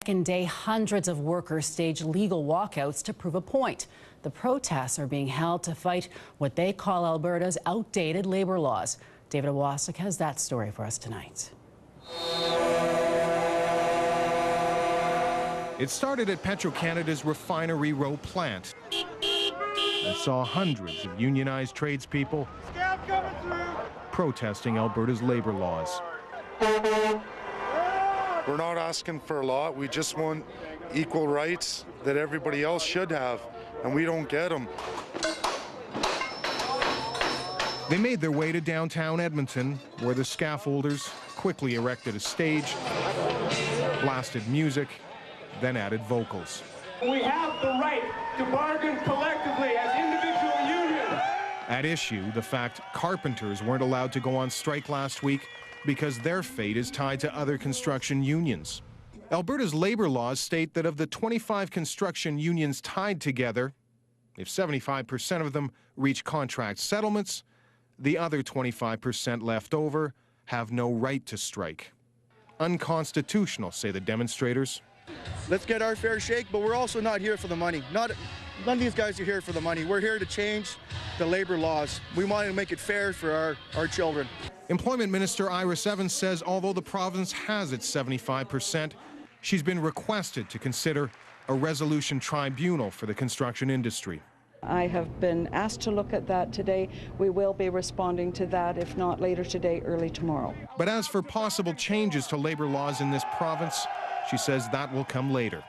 second day, hundreds of workers staged legal walkouts to prove a point. The protests are being held to fight what they call Alberta's outdated labor laws. David Owasik has that story for us tonight. It started at Petro-Canada's Refinery Row plant and saw hundreds of unionized tradespeople protesting Alberta's labor laws. We're not asking for a lot. We just want equal rights that everybody else should have, and we don't get them. They made their way to downtown Edmonton, where the scaffolders quickly erected a stage, blasted music, then added vocals. We have the right to bargain collectively as individual unions. At issue, the fact carpenters weren't allowed to go on strike last week because their fate is tied to other construction unions. Alberta's labor laws state that of the 25 construction unions tied together, if 75% of them reach contract settlements, the other 25% left over have no right to strike. Unconstitutional, say the demonstrators. Let's get our fair shake, but we're also not here for the money. None of these guys are here for the money. We're here to change the labor laws. We want to make it fair for our children. Employment Minister Iris Evans says although the province has its 75%, she's been requested to consider a resolution tribunal for the construction industry. I have been asked to look at that today. We will be responding to that, if not later today, early tomorrow. But as for possible changes to labor laws in this province, she says that will come later.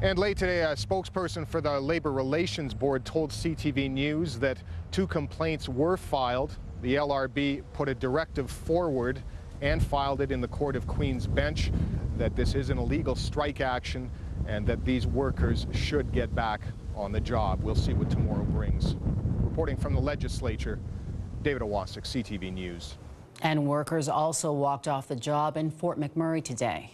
And late today, a spokesperson for the Labor Relations Board told CTV News that 2 complaints were filed. The LRB put a directive forward and filed it in the Court of Queen's Bench that this is an illegal strike action and that these workers should get back on the job. We'll see what tomorrow brings. Reporting from the legislature, David Owasik, CTV News. And workers also walked off the job in Fort McMurray today.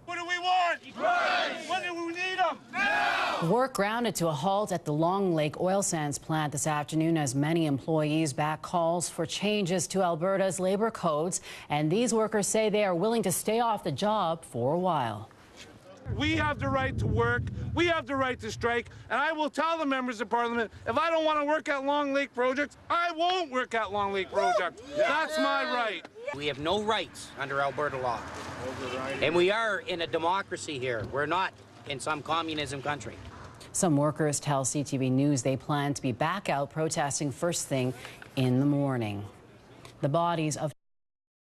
What do we want? Rights! When do we need them? Now! Work grounded to a halt at the Long Lake oil sands plant this afternoon as many employees back calls for changes to Alberta's labor codes. And these workers say they are willing to stay off the job for a while. We have the right to work, we have the right to strike, and I will tell the members of Parliament, if I don't want to work at Long Lake Projects, I won't work at Long Lake Projects. That's my right. We have no rights under Alberta law. And we are in a democracy here. We're not in some communism country. Some workers tell CTV News they plan to be back out protesting first thing in the morning. The bodies of